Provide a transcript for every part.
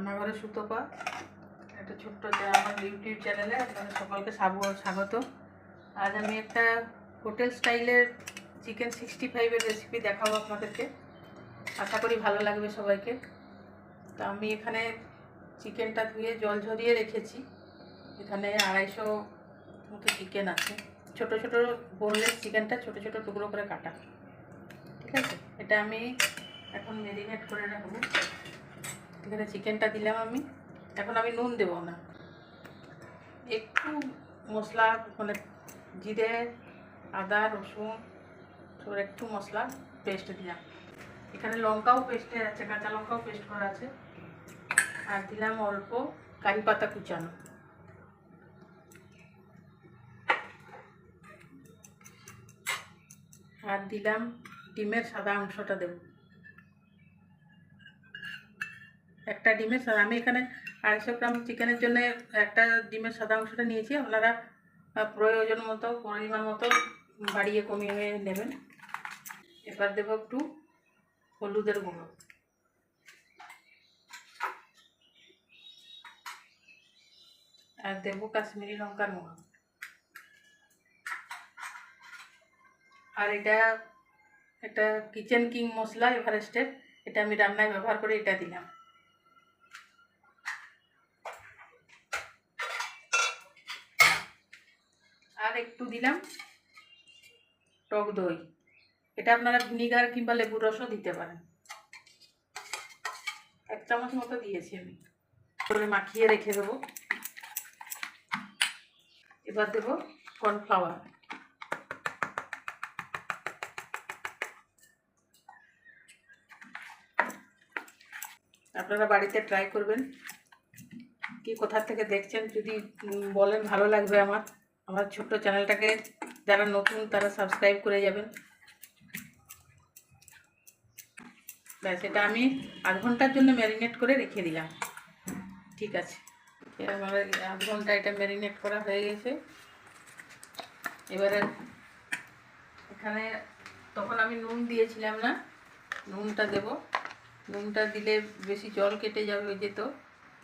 রান্নাঘরে সুতপা, একটা ছোট্ট আমার ইউটিউব চ্যানেলে আপনাদের সকলকে স্বাগত। আজ আমি একটা হোটেল স্টাইলের চিকেন 65-এর রেসিপি দেখাবো আপনাদেরকে। আশা করি ভালো লাগবে সবাইকে। তো আমি এখানে চিকেনটা ধুয়ে জল ঝরিয়ে রেখেছি। এখানে 250 মতো চিকেন আছে। ছোট ছোট বোনলেস চিকেনটা ছোট ছোট টুকরো করে কাটা, ঠিক আছে। এটা আমি এখন ম্যারিনেট করে রাখবো। এখানে চিকেনটা দিলাম আমি। এখন আমি নুন দেবো না, একটু মশলা মানে জিরে, আদা, রসুন সব একটু মশলা পেস্ট দিলাম। এখানে লঙ্কাও পেস্টে আছে, কাঁচা লঙ্কাও পেস্ট করা আছে। আর দিলাম অল্প কারি পাতা কুচানো। আর দিলাম ডিমের সাদা অংশটা দেব, একটা ডিমের সাদা। আমি এখানে 250 গ্রাম চিকেনের জন্য একটা ডিমের সাদা অংশটা নিয়েছি। আপনারা প্রয়োজন মতো পরিমাণ মতো বাড়িয়ে কমিয়ে নেবেন। এবার দেবো একটু হলুদের গুঁড়ো, আর দেবো কাশ্মীরি লঙ্কার গুঁড়ো। আর এটা একটা কিচেন কিং মশলা এভারেস্টের, এটা আমি রান্নায় ব্যবহার করে এটা দিলাম। আর একটু দিলাম টক দই। এটা আপনারা ভিনিগার কিংবা লেবুর রসও দিতে পারেন। 1 চামচ মতো দিয়েছি আমি। করে মাখিয়ে রেখে দেবো। এবার দেবো কর্নফ্লাওয়ার। আপনারা বাড়িতে ট্রাই করবেন। কি কোথা থেকে দেখছেন যদি বলেন, ভালো লাগবে। আমার ছোট্ট চ্যানেলটাকে যারা নতুন তারা সাবস্ক্রাইব করে যাবেন। ব্যাস, এটা আমি 8 ঘন্টার জন্য ম্যারিনেট করে রেখে দিলাম। ঠিক আছে, আমার 8 ঘন্টা এটা ম্যারিনেট করা হয়ে গেছে। এবারে এখানে তখন আমি নুন দিয়েছিলাম না, নুনটা দেব। নুনটা দিলে বেশি জল কেটে যাবে যেত,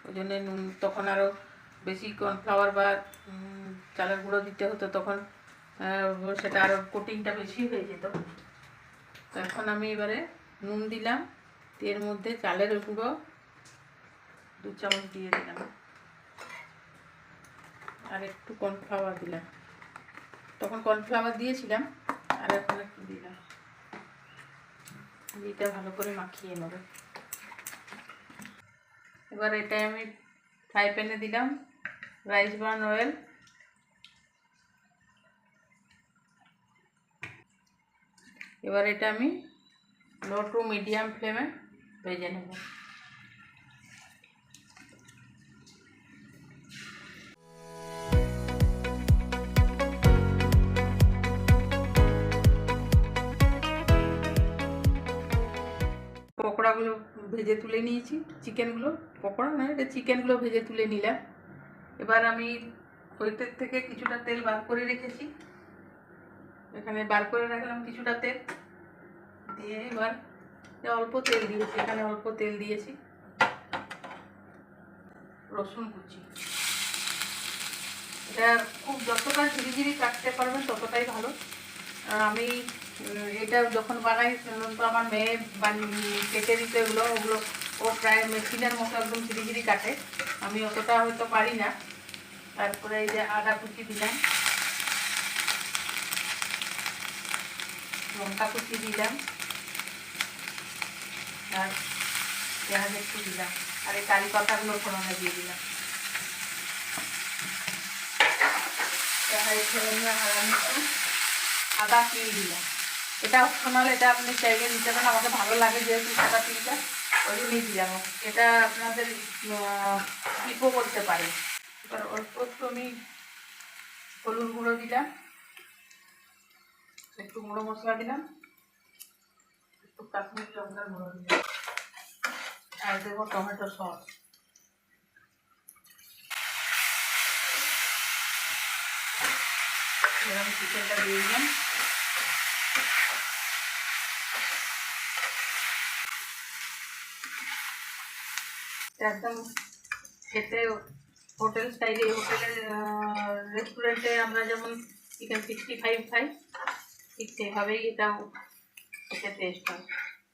ওই জন্য নুন তখন আরও বেশি কর্নফ্লাওয়ার বা চালের গুঁড়ো দিতে হতো, তখন সেটা আরও কোটিংটা বেশি হয়ে যেত। তো এখন আমি এবারে নুন দিলাম, এর মধ্যে চালের গুঁড়ো 2 চামচ দিয়ে দিলাম, আর একটু কর্নফ্লাওয়ার দিলাম। তখন কর্নফ্লাওয়ার দিয়েছিলাম, আর এখন একটু দিলাম। এটা ভালো করে মাখিয়ে নেব। এবার এটাই আমি ফ্রাই প্যানে দিলাম রাইস ব্রান অয়েল। এবার এটা আমি লো টু মিডিয়াম ফ্লেমে ভেজে নেব। পকোড়াগুলো ভেজে তুলে নিয়েছি, চিকেনগুলো, পকোড়া না এটা চিকেনগুলো ভেজে তুলে নিলাম। এবার আমি ওইটার থেকে কিছুটা তেল বার করে রেখেছি, এখানে বার করে রাখলাম কিছুটা তেল দিয়ে। এবার অল্প তেল দিয়েছি, এখানে অল্প তেল দিয়েছি। রসুন কুচি, এটা খুব যতটা ঝিরি ঝিরি কাটতে পারবেন ততটাই ভালো। আমি এটা যখন বানাই তো আমার মেয়ে কেটে দিতে ওগুলো ও প্রায় মেশিনের মতো একদম ঝিরি ঝিরি কাটে, আমি অতটা হয়তো পারি না। তারপরে এই যে আদা কুচি দিলাম, লঙ্কা কুচি দিলাম, আর পেঁয়াজ একটু দিলাম, আর এই কারি পাতাগুলো ফোড়নে দিয়ে দিলাম। আদা তিল দিলাম, এটা অপশনাল, এটা আপনি চাইলে দিতে পারেন। আমাকে ভালো লাগে যেহেতু সাদা তিলটা, ওই জন্যই দিলাম। এটা আপনাদের স্কিপও করতে পারেন। এবার অল্প একটু আমি হলুদ গুঁড়ো দিলাম, একটু গুঁড়ো মশলা দিলাম, একটু কাশ্মীরি লঙ্কার গুঁড়ো দিলাম, আর দেবো টমেটো সস। এবার আমি চিকেনটা দিয়ে দিলাম। একদম খেতে হোটেল স্টাইলে, হোটেলের রেস্টুরেন্টে আমরা যেমন চিকেন 65 খাই, ঠিক সেভাবেই এটাও খেতে টেস্ট হয়।